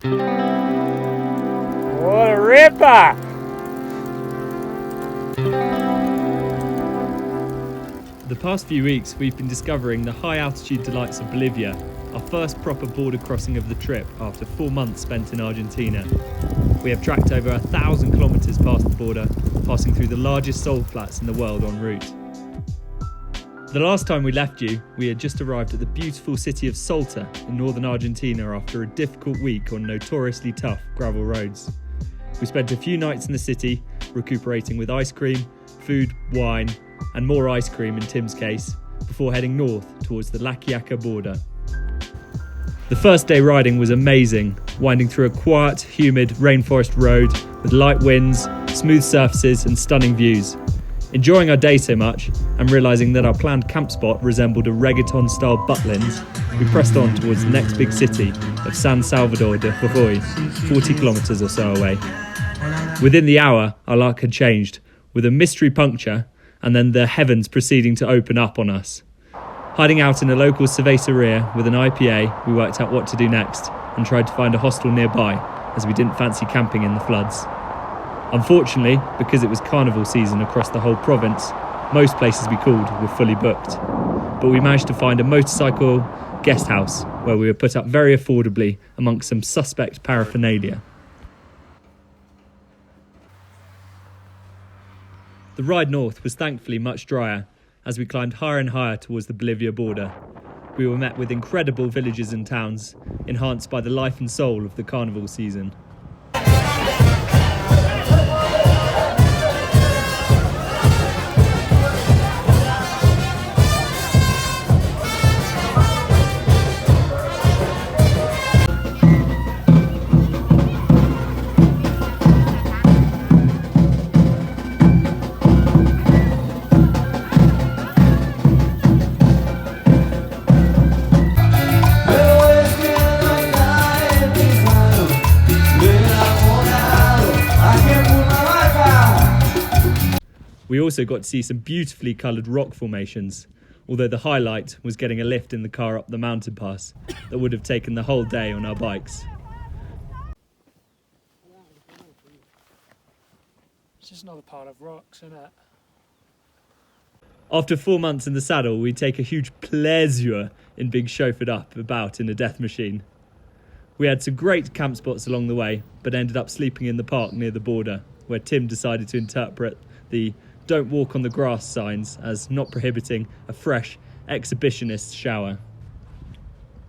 What a ripper! For the past few weeks, we've been discovering the high altitude delights of Bolivia, our first proper border crossing of the trip after 4 months spent in Argentina. We have tracked over 1,000 kilometres past the border, passing through the largest salt flats in the world en route. The last time we left you, we had just arrived at the beautiful city of Salta in northern Argentina after a difficult week on notoriously tough gravel roads. We spent a few nights in the city, recuperating with ice cream, food, wine, and more ice cream in Tim's case, before heading north towards the La Quiaca border. The first day riding was amazing, winding through a quiet, humid rainforest road with light winds, smooth surfaces and stunning views. Enjoying our day so much, and realising that our planned camp spot resembled a reggaeton-style Butlins, we pressed on towards the next big city of San Salvador de Jujuy, 40 kilometres or so away. Within the hour, our luck had changed, with a mystery puncture, and then the heavens proceeding to open up on us. Hiding out in a local cerveceria with an IPA, we worked out what to do next, and tried to find a hostel nearby, as we didn't fancy camping in the floods. Unfortunately, because it was carnival season across the whole province, most places we called were fully booked. But we managed to find a motorcycle guest house where we were put up very affordably amongst some suspect paraphernalia. The ride north was thankfully much drier as we climbed higher and higher towards the Bolivia border. We were met with incredible villages and towns, enhanced by the life and soul of the carnival season. We also got to see some beautifully coloured rock formations, although the highlight was getting a lift in the car up the mountain pass that would have taken the whole day on our bikes. It's just another pile of rocks, isn't it? After 4 months in the saddle, we take a huge pleasure in being chauffeured up about in a death machine. We had some great camp spots along the way, but ended up sleeping in the park near the border, where Tim decided to interpret the "don't walk on the grass" signs as not prohibiting a fresh exhibitionist shower.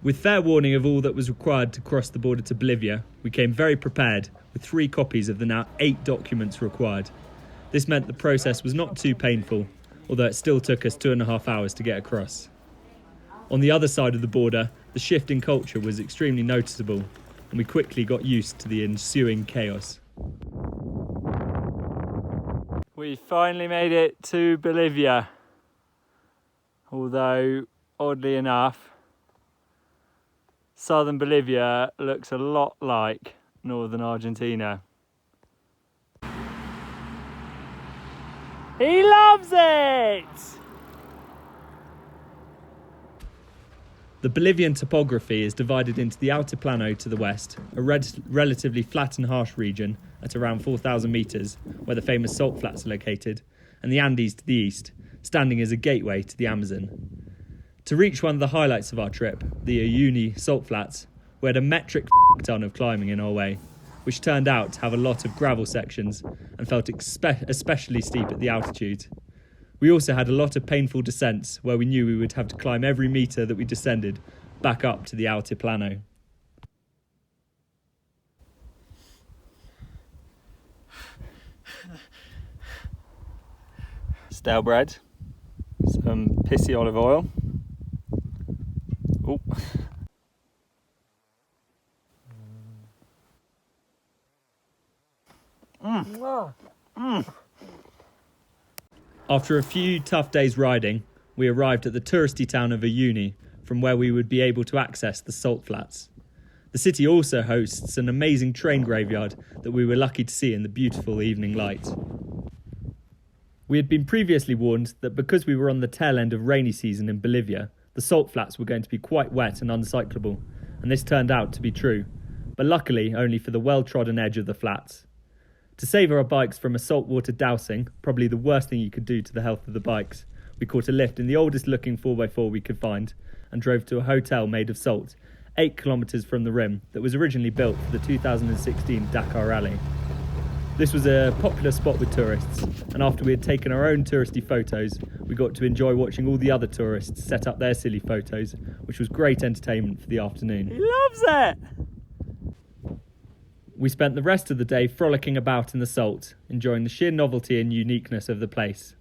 With fair warning of all that was required to cross the border to Bolivia, we came very prepared with 3 copies of the now 8 documents required. This meant the process was not too painful, although it still took us 2.5 hours to get across. On the other side of the border, the shift in culture was extremely noticeable, and we quickly got used to the ensuing chaos. We finally made it to Bolivia, although oddly enough, southern Bolivia looks a lot like northern Argentina. He loves it! The Bolivian topography is divided into the Altiplano to the west, a relatively flat and harsh region at around 4,000 metres, where the famous salt flats are located, and the Andes to the east, standing as a gateway to the Amazon. To reach one of the highlights of our trip, the Uyuni salt flats, we had a metric ton of climbing in our way, which turned out to have a lot of gravel sections and felt especially steep at the altitude. We also had a lot of painful descents where we knew we would have to climb every metre that we descended back up to the Altiplano. Stale bread, some pissy olive oil. Oh. After a few tough days riding, we arrived at the touristy town of Uyuni, from where we would be able to access the salt flats. The city also hosts an amazing train graveyard that we were lucky to see in the beautiful evening light. We had been previously warned that because we were on the tail end of rainy season in Bolivia, the salt flats were going to be quite wet and uncyclable, and this turned out to be true. but luckily only for the well-trodden edge of the flats. To save our bikes from a saltwater dousing, probably the worst thing you could do to the health of the bikes, we caught a lift in the oldest looking 4x4 we could find and drove to a hotel made of salt, 8 kilometres from the rim, that was originally built for the 2016 Dakar Rally. This was a popular spot with tourists, and after we had taken our own touristy photos, we got to enjoy watching all the other tourists set up their silly photos, which was great entertainment for the afternoon. He loves it! We spent the rest of the day frolicking about in the salt, enjoying the sheer novelty and uniqueness of the place.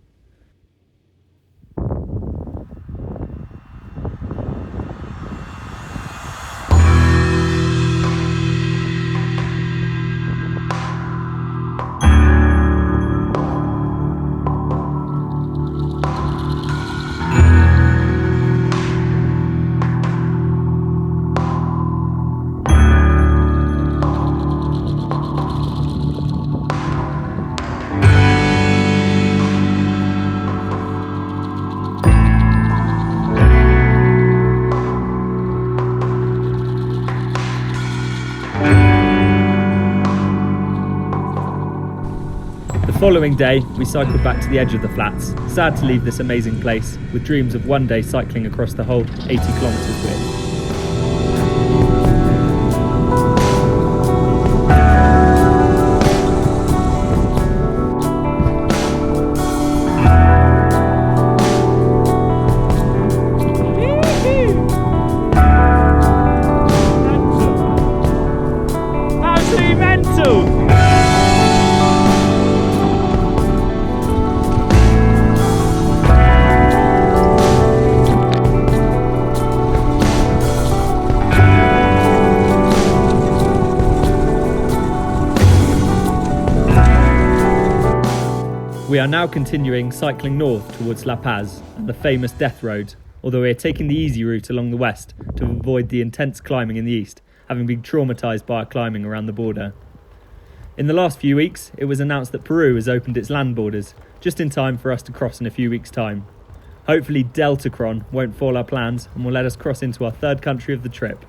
The following day, we cycled back to the edge of the flats, sad to leave this amazing place, with dreams of one day cycling across the whole 80 kilometres width. Absolutely mental! We are now continuing cycling north towards La Paz and the famous Death Road, although we are taking the easy route along the west to avoid the intense climbing in the east, having been traumatised by our climbing around the border. In the last few weeks, it was announced that Peru has opened its land borders, just in time for us to cross in a few weeks' time. Hopefully Deltacron won't foil our plans and will let us cross into our third country of the trip,